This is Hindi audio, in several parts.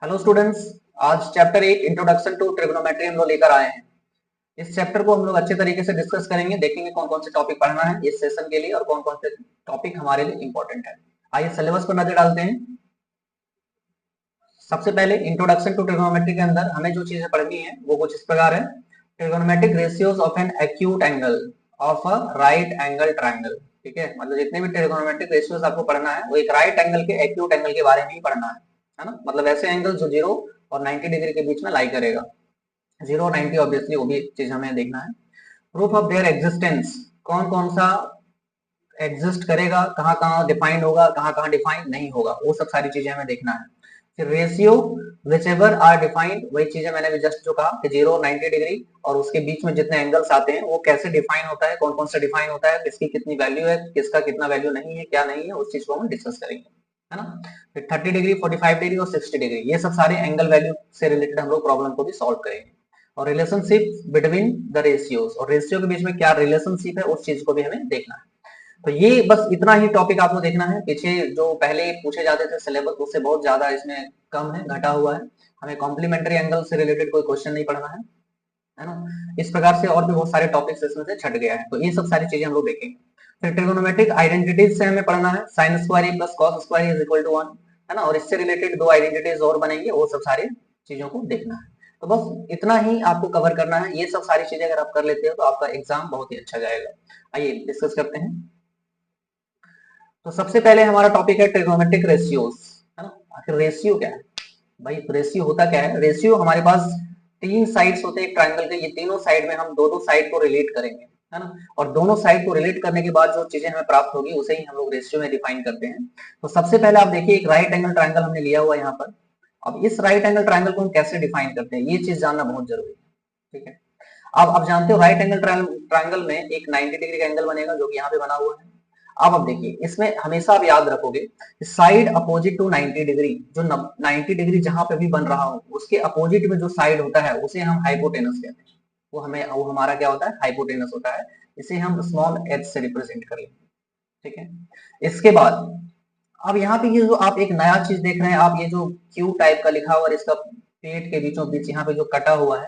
Hello students. आज चैप्टर 8 इंट्रोडक्शन टू ट्रिग्नोमेट्री हम लोग लेकर आए हैं। इस चैप्टर को हम लोग अच्छे तरीके से डिस्कस करेंगे, देखेंगे कौन कौन से टॉपिक पढ़ना है इस सेशन के लिए और कौन कौन से टॉपिक हमारे लिए इंपॉर्टेंट है। आइए सिलेबस पर नजर डालते हैं। सबसे पहले इंट्रोडक्शन टू ट्रिग्नोमेट्री के अंदर हमें जो चीजें पढ़नी है वो कुछ इस प्रकार है। Trigonometric ratios of an acute angle of a right angle triangle. ठीक है, मतलब जितने भी ट्रिग्नोमेट्रिक रेशियोज आपको पढ़ना है वो एक राइट एंगल के एक्यूट एंगल के बारे में ही पढ़ना है ना। मतलब ऐसे एंगल जो 0 और 90 डिग्री के बीच में लाई करेगा। 0 और 90 ऑब्वियसली वो भी चीज हमें देखना है। प्रूफ ऑफ देयर एग्जिस्टेंस, कौन कौन सा एग्जिस्ट करेगा, कहाँ कहाँ डिफाइंड होगा, कहाँ कहाँ डिफाइंड नहीं होगा, वो सब सारी चीजें हमें देखना है। फिर ratio whichever are defined, वही चीजें मैंने भी जस्ट जो कहा कि 0 और 90 डिग्री और उसके बीच में जितने एंगल्स आते हैं वो कैसे डिफाइन होता है, कौन कौन सा डिफाइन होता है, किसकी कितनी वैल्यू है, किसका कितना वैल्यू नहीं है, क्या नहीं है, उस चीज को हम डिस्कस करेंगे, है ना। फिर 30 डिग्री, 45 डिग्री और 60 डिग्री, ये सब सारे एंगल वैल्यू से रिलेटेड हम लोग प्रॉब्लम को भी सॉल्व करेंगे। और रिलेशनशिप बिटवीन द रेशियोज, और रेशियो के बीच में क्या रिलेशनशिप है उस चीज को भी हमें देखना है। तो ये बस इतना ही टॉपिक आपको देखना है। पीछे जो पहले पूछे जाते थे सिलेबस उससे बहुत ज्यादा इसमें कम है, घटा हुआ है। हमें कॉम्प्लीमेंट्री एंगल से रिलेटेड कोई क्वेश्चन नहीं पढ़ना है ना। इस प्रकार से और भी बहुत सारे टॉपिक्स इसमें से छट गया है, तो ये सब सारी चीजें हम लोग देखेंगे। फिर ट्रिगोनोमेट्रिक आइडेंटिटीज से हमें पढ़ना है, sine square A plus cos square is equal to 1, है ना। और इससे रिलेटेड दो आइडेंटिटीज और बनेंगे, वो सब सारी चीजों को देखना है। तो बस इतना ही आपको कवर करना है। ये सब सारी चीजें अगर आप कर लेते हो तो आपका एग्जाम बहुत ही अच्छा जाएगा। आइए डिस्कस करते हैं। तो सबसे पहले हमारा टॉपिक है ट्रिगोनोमेट्रिक रेशियोज, है ना। आखिर रेशियो क्या है भाई? रेशियो होता क्या है? रेशियो हमारे पास तीन साइड्स होते हैं एक ट्रायंगल के, ये तीनों साइड में हम दो दो साइड को रिलेट करेंगे, है ना। और दोनों साइड को रिलेट करने के बाद जो चीजें हमें प्राप्त होगी उसे ही हम लोग रेशियो में डिफाइन करते हैं। तो सबसे पहले आप देखिए, एक राइट एंगल ट्रायंगल हमने लिया हुआ है यहाँ पर। अब इस राइट एंगल ट्रायंगल को हम कैसे डिफाइन करते हैं, ये चीज जानना बहुत जरूरी है। ठीक है, अब आप जानते हो राइट एंगल ट्रायंगल में एक 90 डिग्री का एंगल बनेगा जो कि यहाँ पे बना हुआ है। अब देखिए, इसमें हमेशा आप याद रखोगे साइड अपोजिट टू 90 डिग्री, जो 90 डिग्री जहां पे भी बन रहा हो उसके अपोजिट में जो साइड होता है उसे हम हाइपोटेनस कहते हैं। वो हमारा क्या होता है? हाइपोटेनस होता है। इसे हम स्मॉल एच से रिप्रेजेंट कर लेंगे। ठीक है, इसके बाद अब यहाँ पे ये जो आप एक नया चीज देख रहे हैं, आप ये जो क्यू टाइप का लिखा हुआ और इसका पेट के बीचों बीच यहाँ पे जो कटा हुआ है,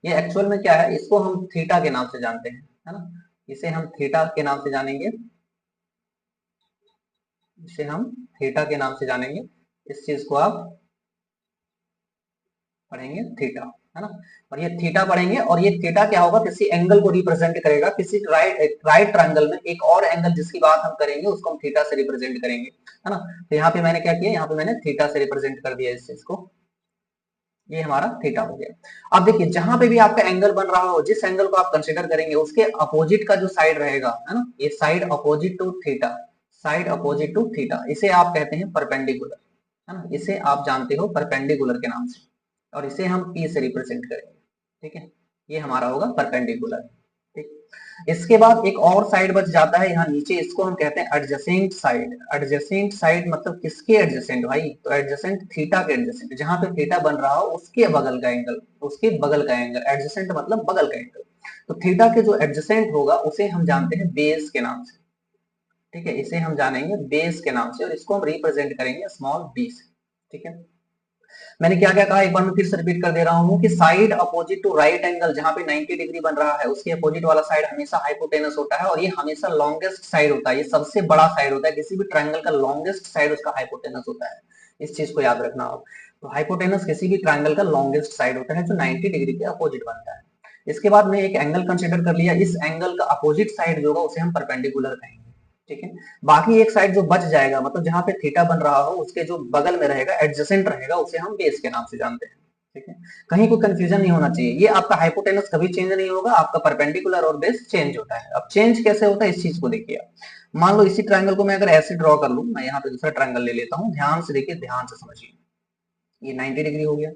ये एक्चुअल में क्या है? इसको हम थीटा के नाम से जानते हैं, है ना। इसे हम थीटा के नाम से जानेंगे, इसे हम थीटा के नाम से जानेंगे। इस चीज को आप पढ़ेंगे थीटा, है ना। और ये थीटा पढ़ेंगे और ये थीटा क्या होगा? किसी एंगल को रिप्रेजेंट करेगा, किसी राइट ट्रायंगल में एक और एंगल जिसकी बात हम करेंगे उसको हम थीटा से रिप्रेजेंट करेंगे, है ना। तो यहाँ पे मैंने क्या किया? यहाँ पे मैंने थीटा से रिप्रेजेंट कर दिया इस चीज को। ये हमारा थीटा हो गया। अब देखिए, जहां पे भी आपका एंगल बन रहा हो, जिस एंगल को आप कंसीडर करेंगे उसके अपोजिट का जो साइड रहेगा, है ना, ये side opposite to theta, side opposite to theta, इसे आप कहते हैं परपेंडिकुलर, है ना। इसे आप जानते हो परपेंडिकुलर के नाम से, और इसे हम पी से रिप्रेजेंट करेंगे। ठीक है, ये हमारा होगा परपेंडिकुलर। ठीक, इसके बाद एक और साइड बच जाता है यहाँ नीचे, इसको हम कहते हैं एडजेसेंट साइड। एडजेसेंट साइड मतलब किसके एडजेसेंट भाई? तो एडजेसेंट थीटा के एडजेसेंट, जहां पे थीटा बन रहा हो उसके बगल का एंगल, उसके बगल का एंगल। एडजेसेंट मतलब बगल का एंगल। तो थीटा के जो एडजेसेंट होगा उसे हम जानते हैं बेस के नाम से। ठीक है, इसे हम जानेंगे बेस के नाम से और इसको हम रिप्रेजेंट करेंगे स्मॉल बी से। ठीक है, मैंने क्या क्या कहा एक बार मैं फिर से रिपीट कर दे रहा हूँ कि side opposite to right angle, जहां पे 90 डिग्री बन रहा है उसके अपोजिट वाला साइड हमेशा हाइपोटेनस होता है, और ये हमेशा लॉन्गेस्ट साइड होता है, ये सबसे बड़ा साइड होता है। किसी भी ट्रायंगल का लॉन्गेस्ट साइड उसका हाइपोटेनस होता है। इस चीज को याद रखना आप। तो हाइपोटेनस किसी भी ट्रायंगल का लॉन्गेस्ट साइड होता है जो 90 डिग्री के अपोजिट बनता है। इसके बाद में एक एंगल कंसिडर कर लिया, इस एंगल का अपोजिट साइड जो होगा उसे हम परपेंडिकुलर कहेंगे। ठीक है, बाकी एक साइड जो बच जाएगा, मतलब जहां पे थीटा बन रहा हो उसके जो बगल में रहेगा, एडजेसेंट रहेगा, उसे हम बेस के नाम से जानते हैं। ठीक है, कहीं कोई कंफ्यूजन नहीं होना चाहिए। ये आपका हाइपोटेनस कभी चेंज नहीं होगा, आपका परपेंडिकुलर और बेस चेंज होता है। अब चेंज कैसे होता है इस चीज को देखिए आप। मान लो इसी ट्रायंगल को मैं अगर ऐसे ड्रॉ कर लूं, मैं यहाँ पे दूसरा ट्रायंगल ले लेता हूँ, ध्यान से देखिए, ध्यान से समझिए। ये 90 डिग्री हो गया।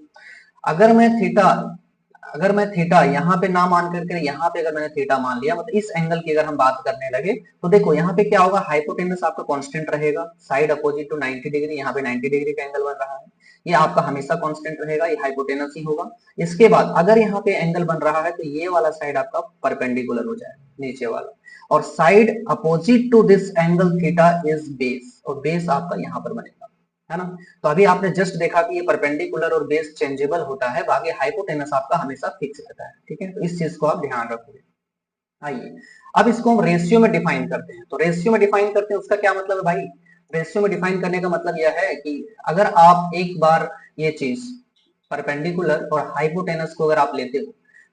अगर मैं थीटा अगर मैं थीटा यहाँ पे ना मान करके यहाँ पे अगर मैंने थीटा मान लिया, मतलब इस एंगल की अगर हम बात करने लगे, तो देखो यहाँ पे क्या होगा? हाइपोटेनस आपका कांस्टेंट रहेगा, साइड अपोजिट टू 90 डिग्री, यहाँ पे 90 डिग्री का एंगल बन रहा है, ये आपका हमेशा कांस्टेंट रहेगा, ये हाइपोटेनस ही होगा। इसके बाद अगर यहाँ पे एंगल बन रहा है तो ये वाला साइड आपका परपेंडिकुलर हो जाएगा, नीचे वाला। और side opposite to this angle theta is base, और बेस आपका यहाँ पर बनेगा। है ना। तो अभी आपने जस्ट देखा कि ये परपेंडिकुलर और बेस चेंजेबल होता है, बाकी हाइपोटेनस आपका हमेशा फिक्स रहता है, ठीक है। तो इस चीज को आप ध्यान रखोगे। आइए अब इसको हम रेशियो में डिफाइन करते हैं। तो रेशियो में डिफाइन करते हैं उसका क्या मतलब है भाई? रेशियो में डिफाइन करने का मतलब यह है कि अगर आप एक बार ये चीज परपेंडिकुलर और हाइपोटेनस को अगर आप लेते हो,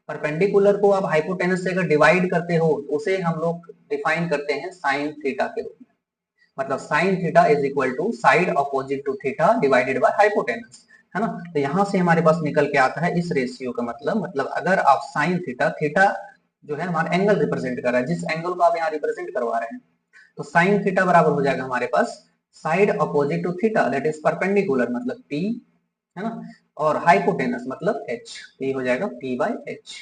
परपेंडिकुलर को आप हाइपोटेनस से अगर डिवाइड करते हो तो उसे हम लोग डिफाइन करते हैं साइन थीटा के रूप में। मतलब sine theta is equal to side opposite to theta divided by hypotenuse, है ना। तो यहां से हमारे पास निकल के आता है इस रेशियो का मतलब अगर आप साइन थीटा, थीटा जो है हमारा एंगल रिप्रेजेंट कर रहा है, जिस एंगल को आप यहाँ रिप्रेजेंट करवा रहे हैं, तो साइन थीटा बराबर हो जाएगा हमारे पास side opposite to theta that is perpendicular मतलब P, है ना, और हाइपोटेनस मतलब H, ये हो जाएगा P बाई H,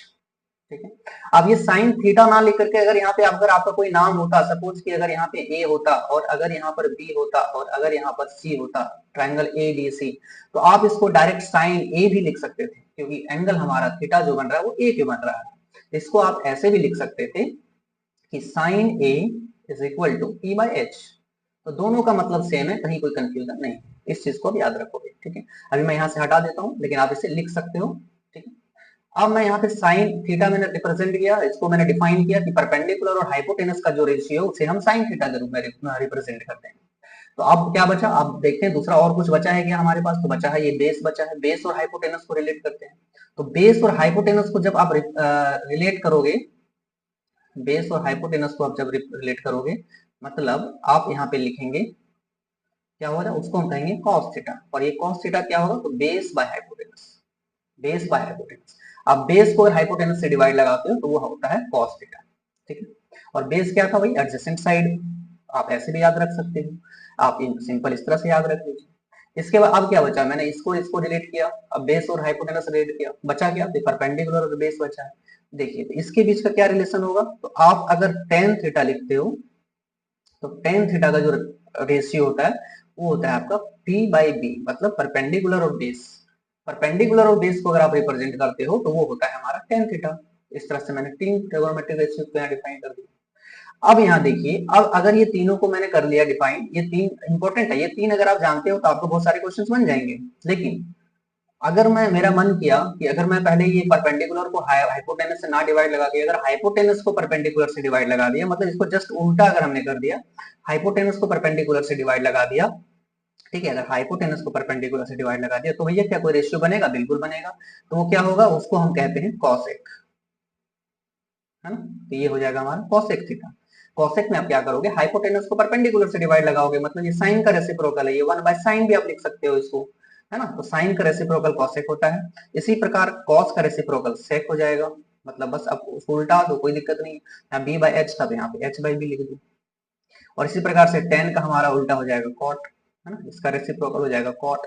ठीक है। अब ये साइन थीटा ना लेकर के अगर यहाँ पे अगर आपका कोई नाम होता, सपोज कि अगर यहाँ पे ए होता और अगर यहाँ पर बी होता और अगर यहाँ पर सी होता, ट्रायंगल ए बी सी, तो आप इसको डायरेक्ट साइन ए भी लिख सकते थे, क्योंकि एंगल हमारा थीटा जो बन रहा है वो ए के बन रहा है। इसको आप ऐसे भी लिख सकते थे कि sine A is equal to P by H. तो दोनों का मतलब सेम है, कहीं कोई कंफ्यूजन नहीं, इस चीज को भी याद रखोगे, ठीक है। अभी मैं यहाँ से हटा देता हूँ, लेकिन आप इसे लिख सकते हो, ठीक है। अब मैं यहाँ पे साइन थीटा मैंने रिप्रेजेंट किया, इसको मैंने डिफाइन किया कि परपेंडिकुलर और हाइपोटेनस का जो रेशियो उसे हम साइन थीटा के रूप में रिप्रेजेंट करते हैं। तो अब क्या बचा, अब देखते हैं दूसरा और कुछ बचा है क्या हमारे पास। तो बचा है ये बेस बचा है, बेस और हाइपोटेनस को रिलेट करते हैं। तो बेस और हाइपोटेनस को जब आप रिलेट करोगे, बेस और हाइपोटेनस को आप जब रिलेट करोगे, मतलब आप यहाँ पे लिखेंगे क्या होगा, उसको हम कहेंगे कॉस थीटा, और ये कॉस थीटा क्या होगा, तो base by hypotenuse, base by hypotenuse. आप बेस को हाइपोटेनस से डिवाइड लगाते हो तो वो होता है कॉस थीटा, ठीक है। और बेस क्या था भाई, एडजेसेंट साइड, आप ऐसे भी याद रख सकते हो, आप सिंपल इस तरह से याद रख लीजिए। इसके बाद अब क्या बचा, मैंने इसको इसको रिलेट किया, अब बेस और हाइपोटेनस रिलेट किया, बचा क्या, परपेंडिकुलर और बेस बचा है। देखिए तो इसके बीच का क्या रिलेशन होगा, तो आप अगर टेन थीटा लिखते हो तो टेन थीटा का जो रेशियो होता है वो होता है आपका P बाई बी, मतलब परपेंडिकुलर और बेस। परपेंडिकुलर और बेस को अगर आप रिप्रेजेंट करते हो तो वो होता है हमारा टेन थीटा। इस तरह से मैंने तीन ट्रिगोनोमेट्रिक रेशियो को यहाँ डिफाइन कर दिया। अब यहाँ देखिए, अब अगर ये तीनों को मैंने कर लिया डिफाइन, ये तीन इंपॉर्टेंट है, ये तीन अगर आप जानते हो तो आपको बहुत सारे क्वेश्चंस बन जाएंगे। लेकिन अगर मैं मेरा मन किया कि अगर मैं पहले ये परपेंडिकुलर को हाइपोटेनस से ना डिवाइड लगा दिया, अगर हाइपोटेनस को परपेंडिकुलर से डिवाइड लगा दिया, मतलब इसको जस्ट उल्टा अगर हमने कर दिया, हाइपोटेनस को परपेंडिकुलर से डिवाइड लगा दिया, ठीक है, अगर हाइपोटेनस को परपेंडिकुलर से डिवाइड लगा दिया तो भैया क्या कोई रेशियो बनेगा, बिल्कुल बनेगा। तो वो क्या होगा, उसको हम कहते हैं कॉसेक, है ना। तो ये हो जाएगा हमारा कॉसेक थीटा। कॉसेक में आप क्या करोगे, हाइपोटेनस को परपेंडिकुलर से डिवाइड लगाओगे, मतलब ये साइन का रेसिप्रोकल है, ये 1 बाय साइन भी आप लिख सकते हो इसको, है ना। तो साइन का रेसिप्रोकल कॉसेक होता है। इसी प्रकार कॉस का रेसिप्रोकल सेक हो जाएगा, मतलब बस आप उसको उल्टा दो, कोई दिक्कत नहीं। यहाँ बी बाई एच था तो यहाँ पे एच बाई बी लिख दो। और इसी प्रकार से टेन का हमारा उल्टा हो जाएगा कॉट, है ना, इसका रेसिप्रोकल हो जाएगा कॉट।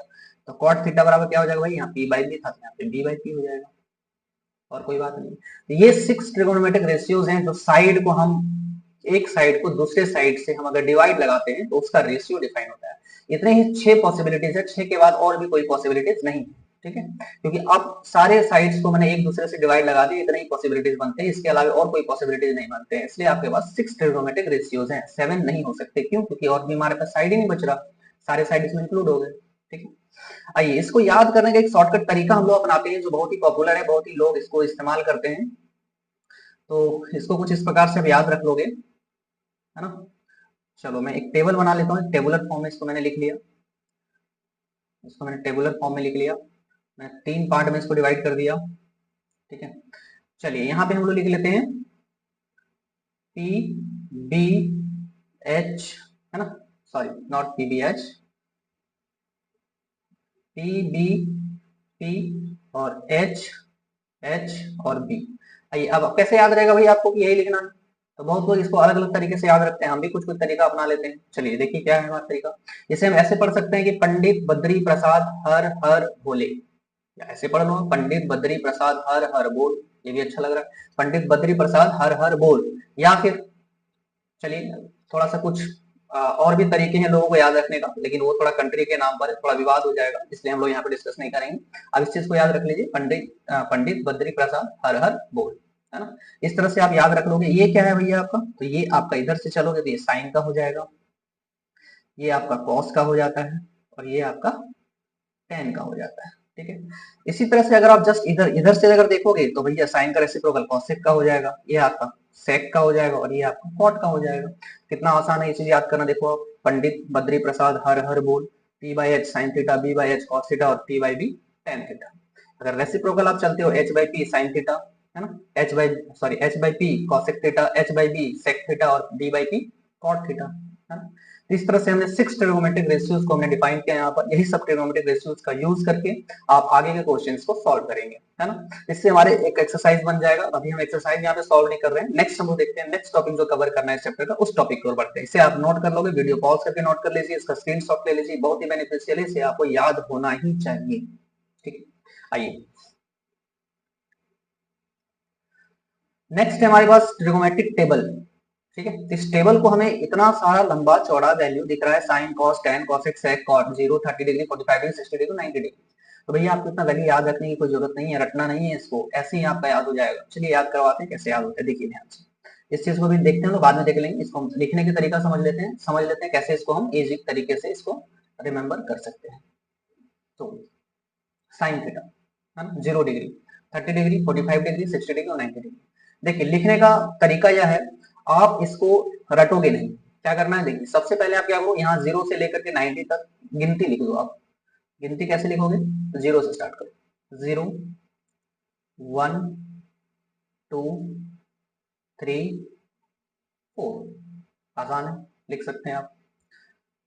तो कॉट थीटा बराबर क्या हो जाएगा भाई, यहाँ पी बाई बी था तो यहाँ पे बी बाई पी हो जाएगा, और कोई बात नहीं। तो ये 6 ट्रिगोनोमेट्रिक रेशियोज हैं जो साइड को हम, एक साइड को दूसरे साइड से हम अगर डिवाइड लगाते हैं तो उसका रेशियो डिफाइन होता है। इतने ही 6 पॉसिबिलिटीज है, 6 के बाद और भी कोई पॉसिबिलिटीज नहीं है, ठीक है। क्योंकि अब सारे साइड्स को मैंने एक दूसरे से डिवाइड लगा दिए, इतने ही पॉसिबिलिटीज बनते हैं, इसके अलावा और कोई पॉसिबिलिटीज नहीं बनते हैं। इसलिए आपके पास 6 ट्रिगोनोमेट्रिक रेशियोज हैं, 7 नहीं हो सकते, क्यों, क्योंकि और भी हमारे पास साइड ही नहीं बच रहा, सारे साइड इसमें इंक्लूड हो गए, ठीक है। आइए इसको याद करने का एक शॉर्टकट तरीका हम लोग अपनाते हैं जो बहुत ही पॉपुलर है, बहुत ही लोग इसको इस्तेमाल करते हैं। तो इसको कुछ इस प्रकार से आप याद रख लोगे, है ना। चलो मैं एक टेबल बना लेता हूँ, टेबुलर फॉर्म में इसको मैंने लिख लिया, इसको मैंने टेबुलर फॉर्म में लिख लिया, मैं 3 पार्ट में इसको डिवाइड कर दिया, ठीक है। चलिए यहाँ पे हम लोग लिख लेते हैं पी बी एच, है ना, sorry not P B H, P B P और एच एच और बी। आइए अब कैसे याद रहेगा भाई आपको कि यही लिखना है, तो बहुत लोग इसको अलग अलग तरीके से याद रखते हैं, हम भी कुछ कुछ तरीका अपना लेते हैं। चलिए देखिए क्या है हमारा तरीका। इसे हम ऐसे पढ़ सकते हैं कि पंडित बद्री प्रसाद हर हर बोले, या ऐसे पढ़ लो पंडित बद्री प्रसाद हर हर बोल, ये भी अच्छा लग रहा है, पंडित बद्री प्रसाद हर हर बोल। या फिर चलिए थोड़ा सा कुछ और भी तरीके हैं लोगों को याद रखने का, लेकिन वो थोड़ा कंट्री के नाम पर थोड़ा विवाद हो जाएगा, इसलिए हम लोग यहाँ पे डिस्कस नहीं करेंगे। अब इस चीज को याद रख लीजिए, पंडित बद्री प्रसाद हर हर बोल, है ना। इस तरह से आप याद रख लोगे। ये क्या है भैया आपका, तो ये आपका इधर से चलोगे तो ये साइन का हो जाएगा, ये आपका कॉस का हो जाता है, और ये आपका tan का हो जाता है। ठीक है, इसी तरह से अगर आप जस्ट इधर इधर से अगर देखोगे तो भैया साइन का रेसिप्रोकल कॉसेक का हो जाएगा, ये आपका सेक का हो जाएगा और ये आपका कॉट का हो जाएगा। कितना आसान है ये चीज याद करना। देखो पंडित बद्री प्रसाद हर हर बोल, p by H sine theta, b by H cos theta और p by B tan theta. अगर रेसिप्रोकल आप चलते हो h by P sine theta है ना, h by P cosec theta, h by B sec theta और d by P cot theta है ना। इस तरह से हमने 6 ट्रिगोनोमेट्रिक रेशियोज को हमने डिफाइन किया यहाँ पर। यही सब ट्रिगोनोमेट्रिक रेशियोज का यूज करके आप आगे के क्वेश्चंस को सॉल्व करेंगे, है ना। इससे हमारे एक एक्सरसाइज बन जाएगा। अभी हम एक्सरसाइज यहाँ पे सॉल्व नहीं कर रहे हैं, नेक्स्ट हम लोग देखते हैं नेक्स्ट टॉपिक जो कवर करना है इस चैप्टर का, उस टॉपिक की ओर बढ़ते हैं। इसे आप नोट कर लोगे, वीडियो पॉज करके नोट कर लीजिए, इसका स्क्रीनशॉट ले लीजिए, बहुत ही बेनिफिशियल है, इसे आपको याद होना ही चाहिए। ठीक है, आइए नेक्स्ट है हमारे पास ट्रिगोनोमेट्रिक टेबल। ठीक है, इस टेबल को हमें इतना सारा लंबा चौड़ा वैल्यू दिख रहा है, sine cos tan cosec sec cot 0 30 degree 45 degree 60 degree 90 degree. तो भैया आपको इतना वैल्यू याद रखने की कोई जरूरत नहीं है, रटना नहीं है इसको, ऐसे ही आपका याद हो जाएगा। चलिए याद करवाते हैं कैसे याद होता है, देखिए ध्यान से। इस चीज को भी देखते हैं तो बाद में देख लेंगे, इसको लिखने का तरीका समझ लेते हैं कैसे इसको हम इजी तरीके से इसको रिमेम्बर कर सकते हैं। तो साइन थीटा है ना 0 डिग्री 30 डिग्री 45 डिग्री 60 डिग्री और 90 डिग्री। देखिए लिखने का तरीका यह है, आप इसको रटोगे नहीं। क्या करना है, देखिए सबसे पहले आप क्या करो, यहाँ 0 से लेकर के 90 तक गिनती लिख दो। आप गिनती कैसे लिखोगे, 0 से स्टार्ट करो, 0 1 2 3 4। आसान है, लिख सकते हैं आप।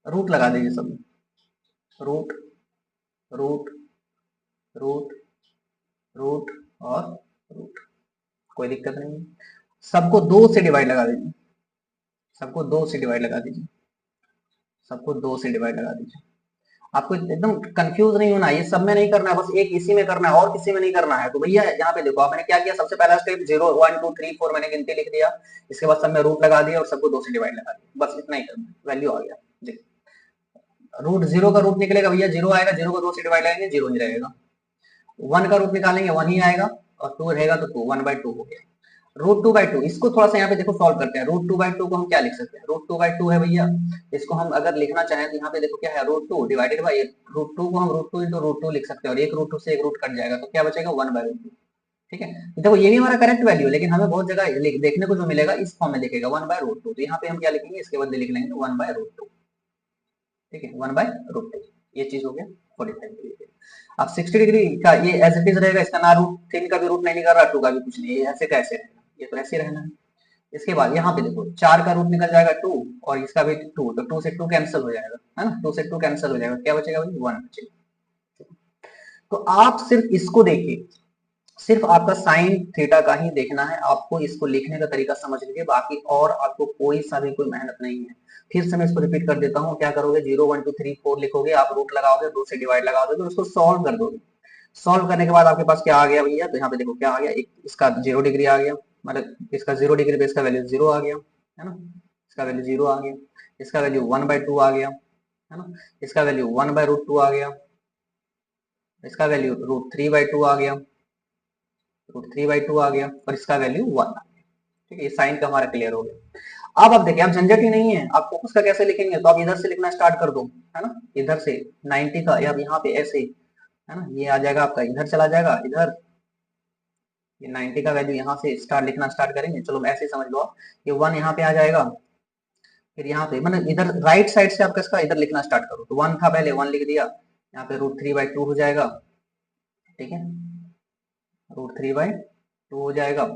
रूट लगा दीजिए सब, रूट रूट रूट रूट और रूट, कोई दिक्कत नहीं है। सबको 2 से डिवाइड लगा दीजिए, सबको 2 से डिवाइड लगा दीजिए, सबको 2 से डिवाइड लगा दीजिए। आपको एकदम कंफ्यूज नहीं होना, ये सब में नहीं करना है, बस एक इसी में करना है और किसी में नहीं करना है। तो भैया यहाँ पे देखो मैंने क्या किया, सबसे पहला स्टेप 0 1 2 3 4 मैंने गिनती लिख दिया, इसके बाद सब में रूट लगा दिया और सबको 2 से डिवाइड लगा दिया, बस इतना ही करना, वैल्यू आ गया। रूट 0 का रूट निकलेगा भैया 0 आएगा, 0 को 2 से डिवाइड लगाएंगे 0 ही रहेगा। 1 का रूट निकालेंगे 1 ही आएगा और 2 रहेगा तो 2 1/2 हो गया। रूट 2/2 इसको थोड़ा सा यहाँ पे देखो सॉल्व करते हैं। रूट 2/2 को हम क्या लिख सकते हैं, रूट 2/2 है भैया, इसको हम अगर लिखना चाहें तो यहाँ पे देखो क्या है, रूट 2 डिवाइडेड बाई रूट 2 को हम रूट 2 इंटू रूट 2 लिख सकते हैं और एक रूट 2 से एक रूट कट जाएगा तो क्या बचेगा 1/2। ठीक है, देखो ये भी हमारा करेक्ट वैल्यू है, लेकिन हमें बहुत जगह देखने को जो मिलेगा इस फॉर्म में दिखेगा 1/√2, तो यहाँ पे हम क्या लिखेंगे, इसके बदले लिख लेंगे 1/√2। ठीक है, 1/√2, ये चीज हो गया 45 डिग्री। अब 60 डिग्री का ये एज इट इज रहेगा, इसका ना रूट 3 का भी रूट नहीं निकल रहा, 2 का भी कुछ नहीं, ऐसे कैसे रहेगा, ये तो ऐसे रहना है। इसके बाद यहाँ पे देखो 4 का रूट निकल जाएगा 2 और इसका भी 2, तो 2 से 2 कैंसिल हो जाएगा, है ना, 2 से 2 कैंसिल हो जाएगा, क्या बचेगा भाई 1 बचेगा। तो आप सिर्फ इसको देखिए, सिर्फ आपका साइन थीटा का ही देखना है, आपको इसको लिखने का तरीका समझ लीजिए, बाकी और आपको कोई सा भी कोई मेहनत नहीं है। फिर से मैं इसको रिपीट कर देता हूँ, क्या करोगे 0 1 2 3 4 लिखोगे, आप रूट लगाओगे, 2 से डिवाइड लगा दोगे, उसको सॉल्व कर दोगे। सॉल्व करने के बाद आपके पास क्या आ गया भैया, तो यहाँ पे देखो क्या आ गया, एक इसका 0 डिग्री आ गया, मतलब इसका 0 डिग्री पे इसका वैल्यू 0 आ गया, है ना, इसका वैल्यू 0 आ गया, इसका वैल्यू 1/2 आ गया, है ना, इसका वैल्यू 1/√2 आ गया, इसका वैल्यू √3/2 आ गया, √3/2 आ गया और इसका वैल्यू 1 आ गया। ठीक है, ये साइन का हमारा क्लियर हो गया। अब देखिए अब झंझट ही नहीं है, आप फोकस का कैसे लिखेंगे, तो आप इधर से लिखना स्टार्ट कर दो, है ना, इधर से 90 का या यहाँ पे ऐसे, है ना, ये आ जाएगा आपका, इधर चला जाएगा इधर, ये 90 का वैल्यू यहाँ से स्टार्ट लिखना स्टार्ट करेंगे, चलो ऐसे समझ लो आप, ये 1 यहाँ पे आ जाएगा, फिर यहाँ पे मतलब इधर राइट साइड से आपका इसका इधर लिखना स्टार्ट करो, तो 1 था पहले 1 लिख दिया, यहाँ पे √3/2 हो जाएगा। ठीक है, √3/2 हो जाएगा,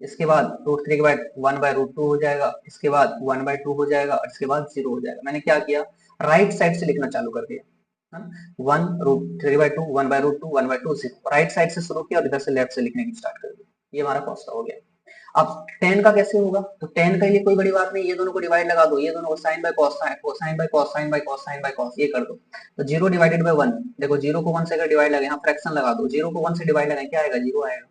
इसके बाद √3 के बाद 1/√2 हो जाएगा, इसके बाद 1/2 हो जाएगा और इसके बाद 0 हो जाएगा। मैंने क्या किया, राइट साइड से लिखना चालू कर दिया, 1√3/2 1/√2 1/2 0, राइट साइड से शुरू किया और इधर से लेफ्ट से लिखने की स्टार्ट कर दिया, ये हमारा कॉस्ट हो गया। अब tan का कैसे होगा, तो tan के लिए कोई बड़ी बात नहीं, ये दोनों को डिवाइड लगा दो, ये दोनों को sine by cos sine by cos sine by cos sine by cos ये कर दो, तो 0 डिवाइडेड बाय 1, देखो 0 को 1 से अगर डिवाइड लगे, यहाँ फ्रैक्शन लगा दो, 0 को 1 से डिवाइड लगाए क्या आएगा 0 आएगा,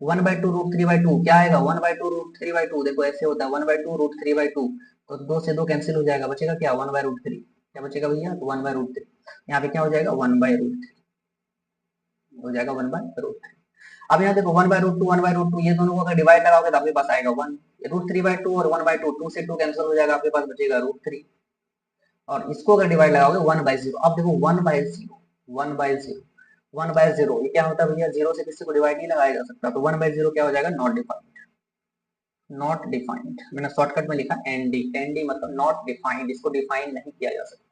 1/2 √3/2 क्या आएगा 1/2 √3/2, देखो ऐसे होता है 1/2 √3/2, तो 2 से 2 कैंसिल हो जाएगा, बचेगा क्या 1/√3, क्या बचेगा भैया, तो 1/√3, यहाँ पे क्या हो जाएगा 1/√3 हो जाएगा 1/√3। अब यहाँ देखो 1/√2 1/√2 ये दोनों को अगर डिवाइड लगाओगे तो आपके पास आएगा 1, √3/2 और 1/2 2 से 2 कैंसिल हो जाएगा, आपके पास बचेगा √3, और इसको अगर डिवाइड लगाओगे 1/0। अब देखो 1/0, 1/0, 1/0 ये क्या होता है भैया, जीरो से किसी को डिवाइड नहीं लगाया जा सकता, तो 1/0 क्या हो जाएगा, नॉट डिफाइंड। नॉट डिफाइंड मैंने शॉर्टकट में लिखा एनडी, एनडी मतलब नॉट डिफाइंड, इसको डिफाइन नहीं किया जा सकता,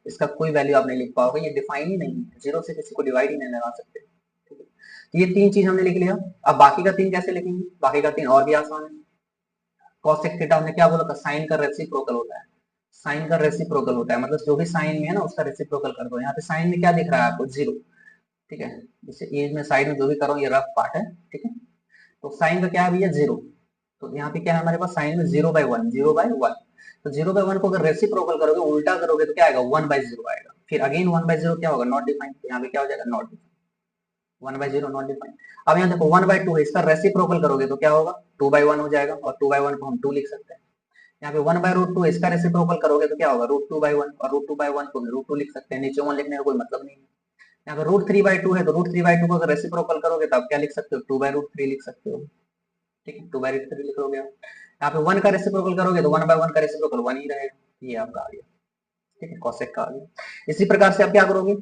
इसका कोई वैल्यू आप नहीं लिख पाओगे, ये डिफाइन ही नहीं है, जीरो से किसी को डिवाइड ही नहीं लगा सकते। ठीक है, तो ये 3 चीज हमने लिख लिया। अब बाकी का 3 कैसे लिखेंगे, बाकी का 3 और भी आसान है। कॉसेक थीटा हमने क्या बोला था, साइन का रेसिप्रोकल होता है, साइन का रेसिप्रोकल होता है, मतलब जो भी साइन में है ना उसका रेसिप्रोकल कर दो। यहाँ पे साइन में क्या दिख रहा है आपको, 0। ठीक है, जैसे एज में साइड में जो भी करो ये रफ पार्ट है। ठीक है, तो साइन का क्या है भैया, 0। तो यहाँ पे क्या है हमारे पास, साइन में 0/1, 0/1। तो 0/1 को अगर रेसिप्रोकल करोगे, उल्टा करोगे तो क्या आएगा, 1/0 आएगा। फिर अगेन 1/0 क्या होगा, नॉट डिफाइंड, यहाँ पे क्या हो जाएगा, नॉट डिफाइंड, 1/0 नॉट डिफाइंड। अब यहाँ देखो 1/2 है, इसका रेसिप्रोकल करोगे तो क्या होगा, 2/1 हो जाएगा, और 2/1 को हम 2 लिख सकते हैं। यहाँ पे 1/√2 इसका रेसिप्रोकल करोगे तो क्या होगा, √2/1, और √2/1 को √2 लिख सकते हैं, नीचे 1 लिखने का कोई मतलब नहीं है। यहाँ पे √3/2 है, तो √3/2 को अगर रेसिप्रोकल करोगे तो आप क्या लिख सकते हो, 2/√3 लिख सकते हो। ठीक है, 2/√3 लिख लोगे आप। यहाँ पे 1 का रेसिप्रोकल करोगे तो 1/1 का रेसिप्रोकल 1 ही रहेगा, ये आपका आ गया। ठीक है, कॉसेक का आ गया। इसी प्रकार से आप क्या करोगे,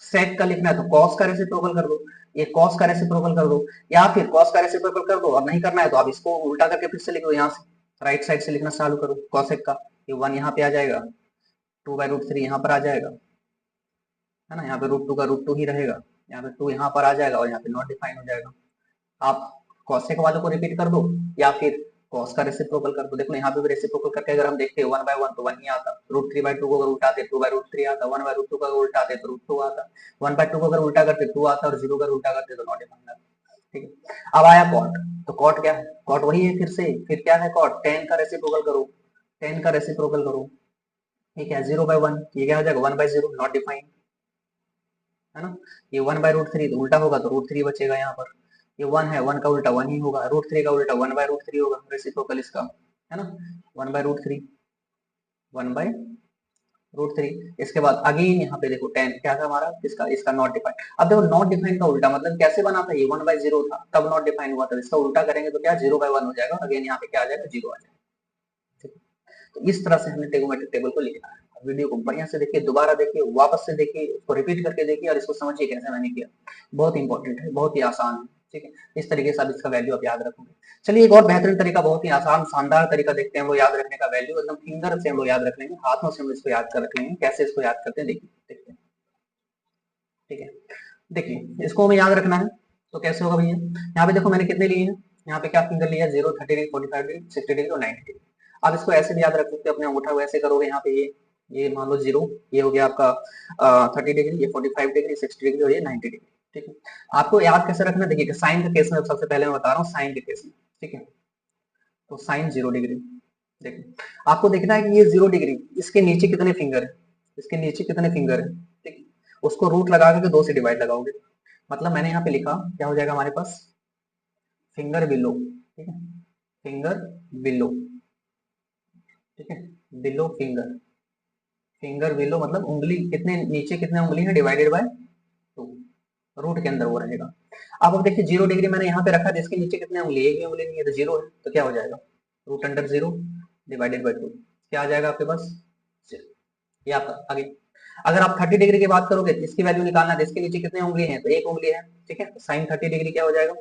सेक का लिखना है तो कॉस का रेसिप्रोकल कर दो, ये कॉस का रेसिप्रोकल कर दो, या फिर कॉस का रेसिप्रोकल कर दो, और नहीं करना है तो आप इसको उल्टा करके फिर से लिख दो, यहाँ से राइट साइड से लिखना चालू करो कॉसेक का। ये 1 यहाँ पे आ जाएगा, 2/√3 यहाँ पर आ जाएगा, है ना, यहाँ पे √2 का √2 ही रहेगा, यहाँ पे 2 यहाँ पर आ जाएगा, और यहाँ पे नॉट डिफाइन हो जाएगा। आप कॉसेक वालों को रिपीट कर दो, या फिर कॉस का रेसिप्रोकल कर दो। देखो यहाँ पे भी रेसिप्रोकल करके अगर हम देखते हैं 1/1 तो 1 ही आता, √3/2 को अगर उल्टाते 2/√3 आता, 1/√2 को अगर उल्टाते तो √2 आता, 1/2 को अगर उल्टा करते 2 आता, और 0 का उल्टा करते तो नॉट डिफाइंड आता। ठीक है, अब आया कॉट, तो कॉट क्या है, कॉट वही है फिर से, फिर क्या है कॉट, tan का रेसिप्रोकल करो, tan का रेसिप्रोकल करो। ठीक है, 0/1 ये क्या हो जाएगा, 1/0 नॉट डिफाइंड, है ना। ये 1/√3 तो उल्टा होगा तो √3 बचेगा यहाँ पर, ये 1 है, 1 का उल्टा 1 ही होगा, √3 का उल्टा 1/√3 होगा, रेसिप्रोकल इसका, है ना, 1/√3, 1/√3। इसके बाद अगेन यहाँ पे देखो tan क्या था हमारा, इसका इसका नॉट डिफाइंड। अब देखो नॉट डिफाइंड का उल्टा मतलब कैसे बना था, ये 1/0 था तब नॉट डिफाइंड हुआ था, इसका उल्टा करेंगे तो क्या 0/1 हो जाएगा, अगेन यहाँ पे क्या आ जाएगा, 0 आ जाएगा। ठीक है, तो इस तरह से हमें ट्रिगोनोमेट्रिक टेबल को लिखना है। वीडियो को बढ़िया से देखिए, दोबारा देखिए, वापस से देखिए, उसको रिपीट करके देखिए, और इसको समझिए कैसे मैंने किया। बहुत इंपॉर्टेंट है, बहुत ही आसान है। ठीक है, इस तरीके से आप इसका वैल्यू आप याद रखोगे। चलिए एक और बेहतरीन तरीका, बहुत ही आसान शानदार तरीका देखते हैं, वो याद रखने का वैल्यू एकदम फिंगर से हम लोग याद रख लेंगे, हाथों से हम इसको याद कर रख लेंगे। कैसे इसको याद करते हैं देखिए, देखते हैं। ठीक है, देखिए इसको हमें याद रखना है, तो कैसे होगा भैया, यहाँ पे देखो मैंने कितने लिए हैं, यहाँ पे क्या फिंगर लिया, 0, 30 डिग्री, 45 डिग्री, 60 डिग्री और 90 डिग्री। आप इसको ऐसे भी याद रख सकते हो, अपने अंगूठा को ऐसे करोगे, यहाँ पे ये मान लो 0, ये हो गया आपका 30 डिग्री, ये 45 डिग्री, 60 डिग्री और ये 90 डिग्री। ठीक है, आपको याद कैसे रखना, देखिए साइन के केस में सबसे पहले मैं बता रहा हूँ, साइन के केस में। ठीक है, तो साइन 0 डिग्री, देखिए आपको देखना है कि ये 0 डिग्री, इसके नीचे कितने फिंगर है, इसके नीचे कितने फिंगर है। ठीक है, उसको रूट लगा के 2 से डिवाइड लगाओगे, मतलब मैंने यहाँ पे लिखा, क्या हो जाएगा हमारे पास, फिंगर बिलो। ठीक है, फिंगर बिलो। ठीक है, बिलो फिंगर, फिंगर बिलो मतलब उंगली कितने नीचे, कितने उंगली है, डिवाइडेड बाय 2, रूट के अंदर वो रहेगा। अब देखिए 0 डिग्री मैंने यहाँ पे रखा, जिसके नीचे कितने उंगली, एक भी उंगली नहीं है, तो 0 है, तो क्या हो जाएगा, √0 डिवाइडेड बाय 2, क्या आ जाएगा आपके पास, 0। ये आपका आगे। अगर आप 30 डिग्री की बात करोगे तो इसकी वैल्यू निकालना है, इसके नीचे कितने उंगली है, तो एक उंगली है। ठीक है, तो साइन 30 डिग्री क्या हो जाएगा,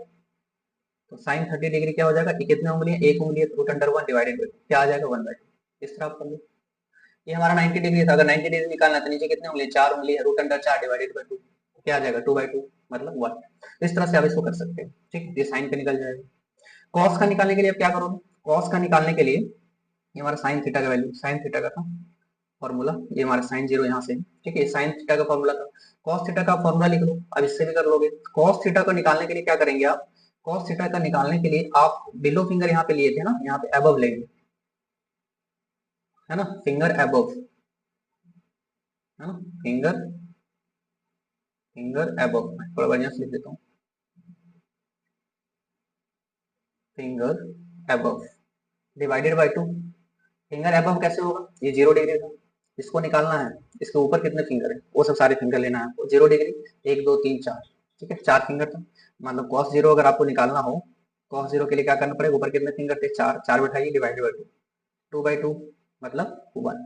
तो साइन 30 डिग्री क्या हो जाएगा, कितने उंगली है, एक उंगली है, तो √1 डिवाइडेड बाय क्या आ जाएगा, 1/2। इस तरह आप कर लो। ये हमारा 90 डिग्री था, अगर 90 डिग्री निकालना है तो नीचे कितने उंगली, 4 उंगली है, √4 डिवाइडेड बाय 2 क्या आ जाएगा, 2/2 मतलब 1। इस तरह से आप इसको कर सकते हैं। ठीक, ये साइन का निकल जाएगा। कॉस का निकालने के लिए आप क्या करोगे, कॉस का निकालने के लिए ये हमारा साइन थीटा का वैल्यू, साइन थीटा का था फॉर्मूला, ये हमारा साइन 0 यहाँ से। ठीक है, साइन थीटा का फॉर्मूला था, कॉस थीटा का फॉर्मूला लिख लो, अब इससे भी कर लोगे। कॉस थीटा को निकालने के लिए क्या करेंगे आप, कॉस थीटा का निकालने के लिए आप बिलो फिंगर यहाँ पे लिए थे ना, यहाँ पे अबव लेंगे, है ना, फिंगर अबव, है ना, फिंगर, फिंगर अबव, थोड़ा बढ़िया से लिख देता हूँ, finger above divided by 2। Finger above कैसे होगा, ये 0 डिग्री था, इसको निकालना है, इसके ऊपर कितने फिंगर है, वो सब सारे फिंगर लेना है आपको, 0 डिग्री, 1 2 3 4। ठीक है, 4 फिंगर था, मतलब cos 0 अगर आपको निकालना हो, cos 0 के लिए क्या करना पड़ेगा, ऊपर कितने फिंगर थे, 4, 4 बैठाइए, डिवाइडेड बाय 2, 2/2 मतलब 1।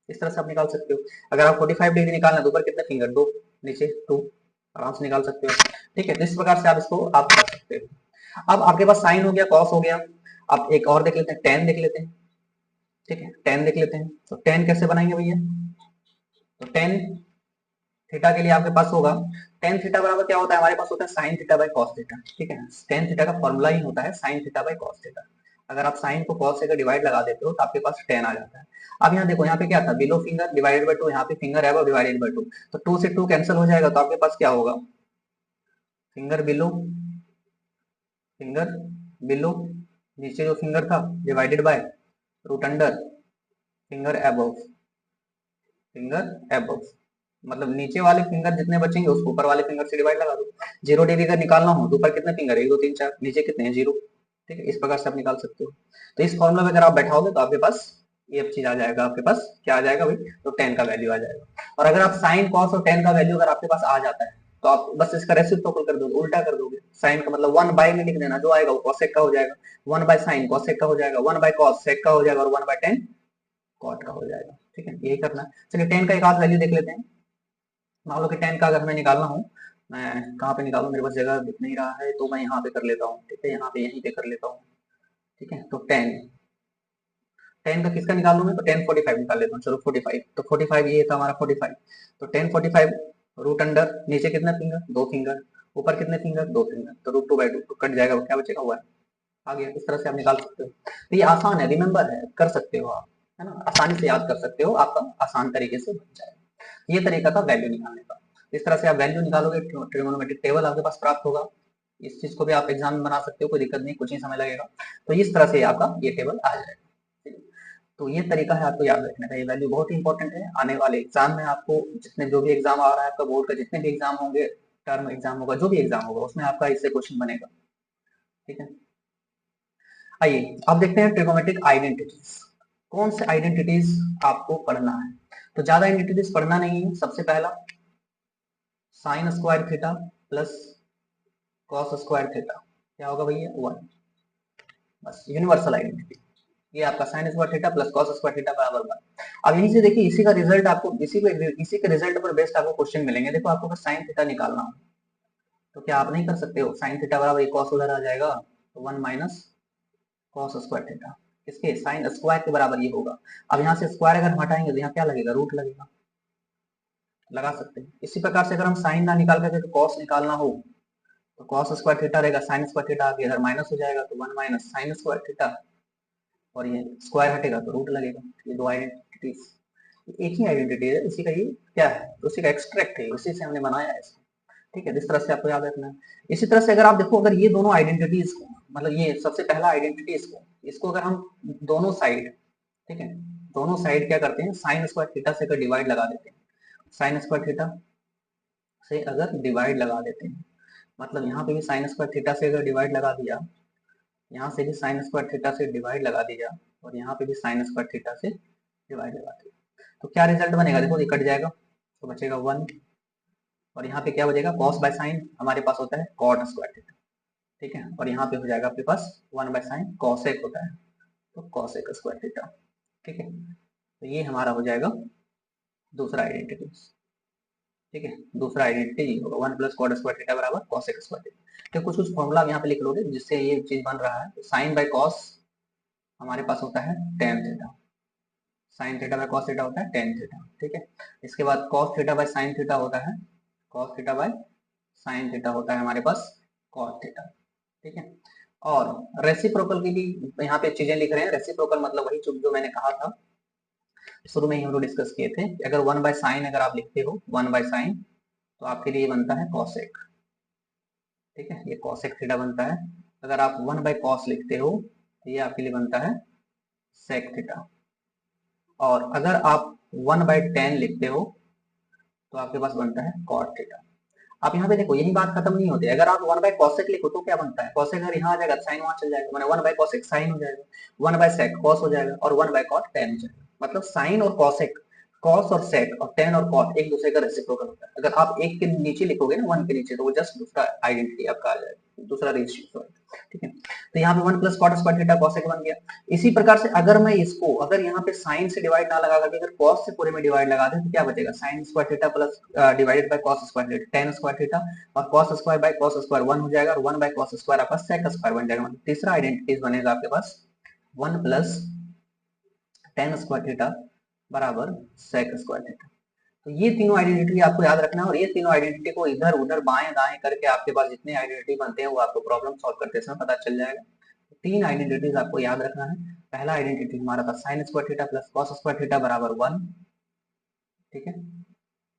इस तरह से आप निकाल सकते हो। अगर आप 45 डिग्री निकालना है तो ऊपर कितने फिंगर, 2, नीचे 2, आराम से निकाल सकते हो। ठीक है, तो इस प्रकार से आप इसको आप कर सकते हो। अब आपके पास साइन हो गया, कॉस हो गया, अब एक और देख लेते हैं, टेन देख लेते हैं। ठीक है, टेन देख लेते हैं। तो टेन कैसे बनाएंगे भैया, तो टेन थीटा के लिए आपके पास होगा, टेन थीटा बराबर क्या होता है, हमारे पास होता है sine theta by cos theta. ठीक है, टेन थीटा का फॉर्मूला ही होता है sine theta by cos theta. अगर आप साइन को कॉस से अगर डिवाइड लगा देते हो तो आपके पास टेन आ जाता है। अब यहाँ देखो, यहाँ पे क्या था, बिलो फिंगर डिवाइडेड बाई 2, यहाँ पे फिंगर है डिवाइडेड बाई 2, तो 2 से 2 कैंसिल हो जाएगा, तो आपके पास क्या होगा, फिंगर बिलो, फिंगर बिलो, नीचे जो फिंगर था divided by root under finger above, finger above, मतलब नीचे वाले फिंगर जितने बचेंगे उसको ऊपर वाले फिंगर से डिवाइड लगा दो। 0 डिग्री का निकालना हो तो ऊपर कितने फिंगर, 1 2 3 4, नीचे कितने हैं, 0। ठीक है, इस प्रकार से आप निकाल सकते हो। तो इस फॉर्मूला में अगर आप बैठाओगे तो आपके पास ये चीज आ जाएगा, आपके पास क्या आ जाएगा भाई, तो टेन का वैल्यू आ जाएगा। और अगर आप साइन कॉस और टेन का वैल्यू अगर आपके पास आ जाता है तो आप बस इसका रेसिप्रोकल कर दोगे, उल्टा कर दोगे। साइन का मतलब 1 बाय में लिख देना, जो आएगा वो कॉसेक का हो जाएगा, 1 बाय साइन कॉसेक का हो जाएगा, 1 बाय कॉस सेक का हो जाएगा, और 1 बाय टेन कॉट का हो जाएगा। ठीक है, यही करना है। चलिए टेन का एक आध वैल्यू देख लेते हैं। मान लो कि टेन का अगर हमें निकालना हो, मैं कहाँ पे निकालूं, मेरे पास जगह दिख नहीं रहा है, तो मैं यहाँ पे कर लेता हूँ। ठीक है, यहाँ पे यहीं पे कर लेता हूँ। ठीक है, तो टेन, टेन का किसका निकाल लूं मैं, तो टेन 45 निकाल लेता हूँ। चलो 45, तो 45 ये था हमारा 45, तो टेन 45 रूट अंडर, नीचे कितने फिंगर, 2 फिंगर, ऊपर कितने फिंगर, 2 फिंगर, तो रूट 2 बाई 2, तो कट जाएगा, क्या बचेगा, हुआ आ गया। इस तरह से आप निकाल सकते हो। तो ये आसान है, रिमेंबर है, कर सकते हो आप, है ना, आसानी से याद कर सकते हो, आपका आसान तरीके से बन जाएगा। ये तरीका था वैल्यू निकालने का। इस तरह से आप वैल्यू निकालोगे, ट्रिगोनोमेट्रिक टेबल आपके पास प्राप्त होगा। इस चीज को भी आप एग्जाम में बना सकते हो, कोई दिक्कत नहीं, कुछ ही समय लगेगा। तो इस तरह से आपका ये टेबल आ जाएगा। तो ये तरीका है आपको याद रखने का, ये वैल्यू बहुत ही इंपॉर्टेंट है। आने वाले एग्जाम में आपको, जितने जो भी एग्जाम आ रहा है आपका बोर्ड का, जितने भी एग्जाम होंगे, टर्म एग्जाम होगा, जो भी एग्जाम होगा, उसमें आपका इससे क्वेश्चन बनेगा। ठीक है, आइए अब देखते हैं ट्रिगोनोमेट्रिक आइडेंटिटीज। कौन से आइडेंटिटीज आपको पढ़ना है, तो ज्यादा आइडेंटिटीज पढ़ना नहीं है। सबसे पहला sign square theta plus cos square theta, क्या होगा भैया, 1, बस यूनिवर्सल आइडेंटिटी। ये आपका sign square theta plus cos square theta बराबर 1। अब यहीं से देखिए, इसी का रिजल्ट आपको, इसी के रिजल्ट पर बेस्ड आपको क्वेश्चन मिलेंगे। देखो, आपको अगर साइन थीटा निकालना हो तो क्या आप नहीं कर सकते हो, साइन थीटा बराबर एक कॉस उधर आ जाएगा, तो 1 माइनस कॉस स्क्वायर थीटा, इसके साइन स्क्वायर के बराबर ये होगा। अब यहाँ से स्क्वायर अगर हटाएंगे तो यहाँ क्या लगेगा, रूट लगेगा, लगा सकते हैं। इसी प्रकार से अगर हम साइन ना निकाल करके कॉस निकालना हो तो कॉस स्क्वायर थीटा रहेगा, साइन स्क्वायर थीटा आगे इधर माइनस हो जाएगा, तो 1 माइनस साइन स्क्वायर थीटा, और ये स्क्वायर हटेगा तो रूट लगेगा। ये दो आइडेंटिटीज, एक ही आइडेंटिटी है, इसी का ये क्या है, उसी का एक्सट्रैक्ट है, उसी से हमने बनाया है इसको। ठीक है, इस तरह से आपको याद रखना है। इसी तरह से अगर आप देखो, अगर ये दोनों आइडेंटिटीज को, मतलब ये सबसे पहला आइडेंटिटी, इसको अगर हम दोनों साइड, ठीक है, दोनों साइड क्या करते हैं, साइन स्क्वायर थीटा से अगर डिवाइड लगा देते हैं, साइन स्क्वायर थीटा से अगर डिवाइड लगा देते हैं, मतलब यहाँ पे भी साइन स्क्वायर थीटा से अगर डिवाइड लगा दिया, यहाँ से भी साइन स्क्वायर थीटा से डिवाइड लगा दिया, और यहाँ पे भी साइन स्क्वायर थीटा से डिवाइड लगा दिया, तो क्या रिजल्ट बनेगा, देखो ये कट जाएगा तो बचेगा 1, और यहाँ पे क्या बचेगा, कॉस बाय साइन हमारे पास होता है कॉट स्क्वायर थीटा। ठीक है, और यहाँ पे हो जाएगा आपके पास 1 बाय साइन कॉसेक होता है, तो कॉसेक स्क्वायर थीटा। ठीक है, तो ये हमारा हो जाएगा दूसरा आइडेंटिटी। ठीक है, दूसरा आइडेंटिटी होगा 1 प्लस कॉट स्क्वायर थीटा बराबर कॉसेक स्क्वायर थीटा। तो कुछ कुछ फॉर्मूला यहाँ पे लिख लोगे जिससे ये चीज बन रहा है। साइन बाय कॉस हमारे पास होता है tan theta, sine theta by cos theta होता है टेन थीटा। ठीक है, इसके बाद cos theta by sine theta होता है, cos theta by sine theta होता है हमारे पास कॉस थीटा। ठीक है, और रेसिप्रोकल की भी यहाँ पे चीजें लिख रहे हैं। रेसिप्रोकल मतलब वही जो मैंने कहा था, शुरू में ही हम लोग डिस्कस किए थे कि अगर 1 बाय साइन अगर आप लिखते हो, 1 बाय साइन, तो आपके लिए बनता है कॉसेक। ठीक है, ये कॉसेक थीटा बनता है। अगर आप 1 बाय कॉस लिखते हो तो ये आपके लिए बनता है सेक थीटा। और अगर आप 1 बाय टेन लिखते हो तो आपके पास बनता है कॉट थीटा। आप यहाँ पे देखो, यही बात खत्म नहीं होती। अगर आप 1 बाय कॉसेक लिखो तो क्या बनता है, कॉसेक अगर यहाँ आ जाएगा साइन वहां चल जाएगा, मैंने 1 बाय कॉसेक साइन हो जाएगा, 1 बाय सेक कॉस हो जाएगा, और 1 बाय कॉट टेन हो जाएगा। मतलब साइन और कॉसेक कॉस और सेक और टेन और कॉट एक दूसरे का रेसिप्रोकल होता है। अगर आप एक के नीचे लिखोगे ना, वन के नीचे, तो वो जस्ट दूसरा आइडेंटिटी आपका आ जाएगा, दूसरा रेशियो। ठीक है, तो यहाँ पे 1 plus cot square theta cosec बन गया। इसी प्रकार से अगर मैं इसको, अगर यहाँ पे साइन से डिवाइड ना लगा करके अगर कॉस से पूरे में डिवाइड लगा दें तो क्या बचेगा, sine square theta plus divided by cos square theta, tan square theta, और cos square by cos square 1 हो जाएगा, और 1 बाय कॉस स्क्वायर आपका सेक स्क्वायर बन जाएगा। तीसरा आइडेंटिटी बनेगा आपके पास 1 प्लस टेन स्क्वायर थीटा बराबर सेक स्क्वायर थीटा। तो ये तीनों आइडेंटिटी आपको याद रखना है, और ये तीनों आइडेंटिटी को इधर उधर बाएं दाएं करके आपके पास जितने आइडेंटिटी बनते हैं वो आपको प्रॉब्लम सॉल्व करते समय पता चल जाएगा। तीन आइडेंटिटीज आपको याद रखना है। पहला आइडेंटिटी हमारा था sign square theta plus cos square theta बराबर 1। ठीक है,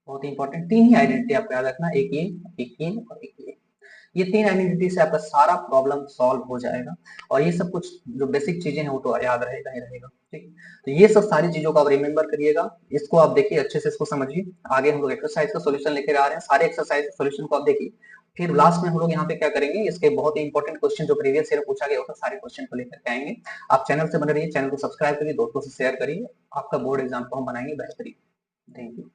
बहुत ही इंपॉर्टेंट तीन ही आइडेंटिटी आपको याद रखना, एक ये, एक ये और एक ये तीन आइडेंटिटी से आपका सारा प्रॉब्लम सॉल्व हो जाएगा। और ये सब कुछ जो बेसिक चीजें हैं वो तो याद रहेगा ही रहेगा। ठीक, तो ये सब सारी चीजों को आप रिमेंबर करिएगा, इसको आप देखिए अच्छे से, इसको समझिए। आगे हम लोग एक्सरसाइज का सॉल्यूशन लेकर आ रहे हैं, सारे एक्सरसाइज सॉल्यूशन को आप देखिए। फिर लास्ट में हम लोग यहाँ पे क्या करेंगे, इसके बहुत ही इंपॉर्टेंट क्वेश्चन जो प्रीवियस ईयर पूछा गया होता सारे क्वेश्चन को लेकर के आएंगे। आप चैनल से बने रहिए, चैनल को सब्सक्राइब करिए, दोस्तों से शेयर करिए, आपका बोर्ड एग्जाम को हम बनाएंगे बेहतरीन। Thank you.